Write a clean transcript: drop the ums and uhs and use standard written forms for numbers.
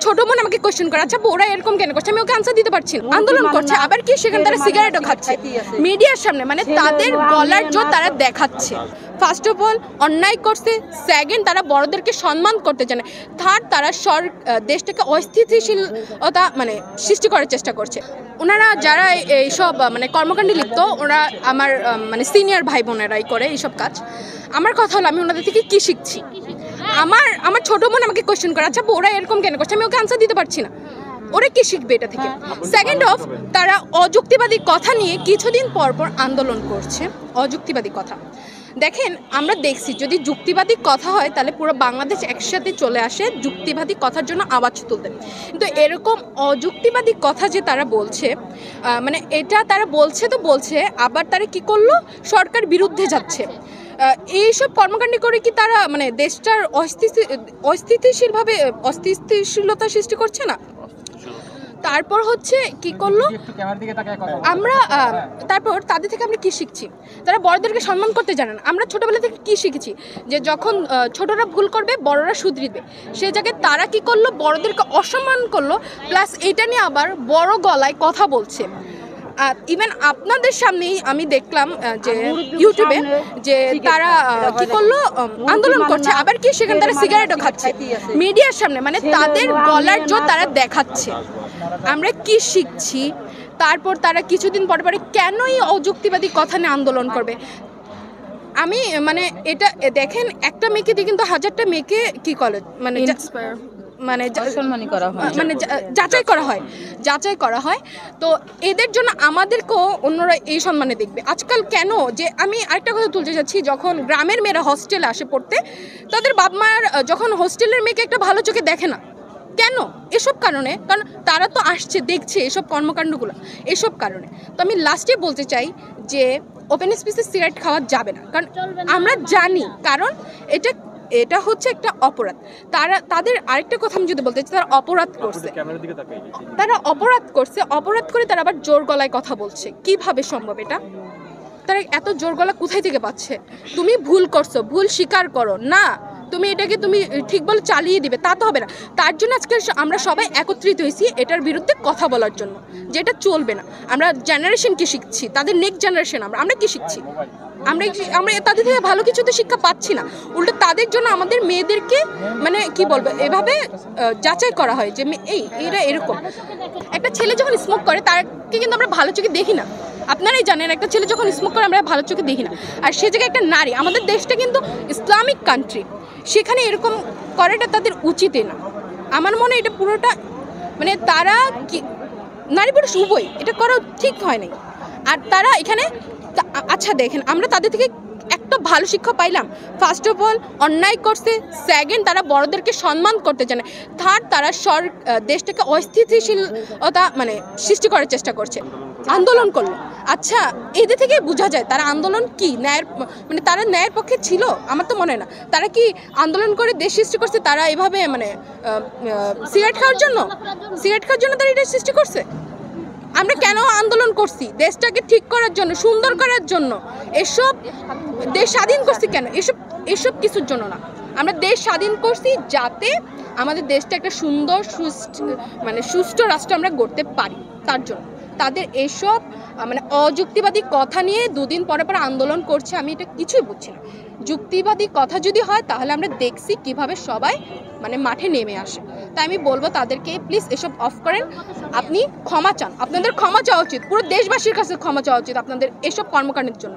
ছোট বোন আমাকে কোশ্চেন করে, আচ্ছা ওরা এরকম কেন করছে, আমি ওকে আনসার দিতে পারছি না। আন্দোলন করছে আবার কি সেখানে তারা সিগারেটও খাচ্ছে মিডিয়ার সামনে, মানে তাদের গলার জোর তারা দেখাচ্ছে। ফার্স্ট অফ অল অন্যায় করছে, সেকেন্ড তারা বড়দেরকে সম্মান করতে জানে, থার্ড তারা দেশটাকে অস্থিতিশীলতা মানে সৃষ্টি করার চেষ্টা করছে। ওনারা যারা এইসব মানে কর্মকাণ্ডে লিপ্ত, ওরা আমার মানে সিনিয়র ভাই বোনেরাই করে এইসব কাজ। আমার কথা হলো আমি ওনাদের থেকে কী শিখছি। আমার ছোট বোন আমাকে কোশ্চেন করে, আচ্ছা ওরা এরকম কেন করছে, আমি ওকে আনসার দিতে পারছি না। ওরা কি শিখবে এটা থেকে? সেকেন্ড অফ তারা অযুক্তিবাদী কথা নিয়ে কিছুদিন পর পর আন্দোলন করছে। অযুক্তিবাদী কথা দেখেন, আমরা দেখছি যদি যুক্তিবাদী কথা হয় তাহলে পুরো বাংলাদেশ একসাথে চলে আসে যুক্তিবাদী কথার জন্য আওয়াজ তুলতে। কিন্তু এরকম অযুক্তিবাদী কথা যে তারা বলছে, মানে এটা তারা বলছে তো বলছে, আবার তারা কি করলো, সরকার বিরুদ্ধে যাচ্ছে। এইসব কর্মকাণ্ড করে কি তারা মানে দেশটার অস্থিতিশীলতা সৃষ্টি করছে না? তারপর হচ্ছে কি করলো আমরা, তারপর তাদের থেকে আমরা কি শিখছি, তারা বড়দেরকে সম্মান করতে জানে না। আমরা ছোটবেলা থেকে কি শিখেছি যে যখন ছোটরা ভুল করবে বড়রা শুধরিবে, সেই জায়গায় তারা কি করলো, বড়দেরকে অসম্মান করলো, প্লাস এটা নিয়ে আবার বড় গলায় কথা বলছে। ইভেন আপনাদের সামনেই আমি দেখলাম যে ইউটিউবে যে তারা কি করলো, আন্দোলন করছে আবার কি সেখানে তারা সিগারেটও খাচ্ছে মিডিয়ার সামনে, মানে তাদের গলার জোর তারা দেখাচ্ছে। আমরা কি শিখছি? তারপর তারা কিছুদিন পরে পরে কেনই অযুক্তিবাদী কথা নিয়ে আন্দোলন করবে? আমি মানে এটা দেখেন, একটা মেয়েকে দিয়ে কিন্তু হাজারটা মেয়েকে কি করে মানে মানে যাচাই করা হয়। তো এদের জন্য আমাদেরকেও অন্যরা এই সম্মানে দেখবে। আজকাল কেন যে আমি আরেকটা কথা তুলতে যাচ্ছি, যখন গ্রামের মেয়েরা হস্টেলে আসে পড়তে, তাদের বাপ মার যখন হোস্টেলের মেয়েকে একটা ভালো চোখে দেখে না, কেন? এসব কারণে, কারণ তারা তো আসছে দেখছে এসব কর্মকাণ্ডগুলো, এসব কারণে। তো আমি লাস্টে বলতে চাই যে ওপেন স্পেসে সিগারেট খাওয়া যাবে না, কারণ আমরা জানি, কারণ এটা হচ্ছে একটা অপরাধ। তাদের আরেকটা কথা আমি যদি বলতে চাই, তারা অপরাধ করে তারা আবার জোর গলায় কথা বলছে। কিভাবে সম্ভব এটা? তারা এত জোর গলা কোথায় থেকে পাচ্ছে? তুমি ভুল করছো, ভুল স্বীকার করো না, তুমি এটাকে তুমি ঠিক বলে চালিয়ে দিবে, তা তো হবে না। তার জন্য আজকে আমরা সবাই একত্রিত হয়েছি এটার বিরুদ্ধে কথা বলার জন্য, যে এটা চলবে না। আমরা জেনারেশন কি শিখছি, তাদের নেক্সট জেনারেশন আমরা কি শিখছি? আমরা তাদের থেকে ভালো কিছু তো শিক্ষা পাচ্ছি না, উল্টো তাদের জন্য আমাদের মেয়েদেরকে মানে কি বলবো এভাবে যাচাই করা হয় যে এরা এরকম। একটা ছেলে যখন স্মোক করে তাকে কিন্তু আমরা ভালো চোখে দেখি না। আপনারাই জানেন, একটা ছেলে যখন স্মোক করে আমরা ভালো চোখে দেখি না। আর সে জায়গায় একটা নারী, আমাদের দেশটা কিন্তু ইসলামিক কান্ট্রি, সেখানে এরকম করাটা তাদের উচিতই না। আমার মনে এটা পুরোটা মানে তারা কি নারী পুরুষ উভয় এটা করা ঠিক হয় নাই। আর তারা এখানে আচ্ছা দেখেন, আমরা তাদের থেকে একটা ভালো শিক্ষা পাইলাম। ফার্স্ট অফ অল অন্যায় করছে, সেকেন্ড তারা বড়দেরকে সম্মান করতে জানে, থার্ড তারা দেশটাকে অস্থিতিশীলতা মানে সৃষ্টি করার চেষ্টা করছে। আন্দোলন করলো, আচ্ছা এদের থেকে বোঝা যায় তারা আন্দোলন কি ন্যায়ের মানে তারা ন্যায়ের পক্ষে ছিল? আমার তো মনে হয় না। তারা কি আন্দোলন করে দেশ সৃষ্টি করছে? তারা এভাবে মানে সিগারেট খাওয়ার জন্য তারা এটা সৃষ্টি করছে? আমরা কেন আন্দোলন করছি? দেশটাকে ঠিক করার জন্য, সুন্দর করার জন্য। এসব দেশ স্বাধীন করছি কেন? এসব কিছুর জন্য না। আমরা দেশ স্বাধীন করছি যাতে আমাদের দেশটা একটা সুন্দর সুষ্ঠু রাষ্ট্র আমরা গড়তে পারি, তার জন্য। তাদের এসব মানে অযুক্তিবাদী কথা নিয়ে দুদিন পরে পরে আন্দোলন করছে, আমি এটা কিছুই বুঝছি না। যুক্তিবাদী কথা যদি হয় তাহলে আমরা দেখছি কিভাবে সবাই মানে মাঠে নেমে আসে। তাই আমি বলবো তাদেরকে প্লিজ এসব অফ করেন, আপনি ক্ষমা চান, আপনাদের ক্ষমা চাওয়া উচিত, পুরো দেশবাসীর কাছে ক্ষমা চাওয়া উচিত আপনাদের এসব কর্মকাণ্ডের জন্য।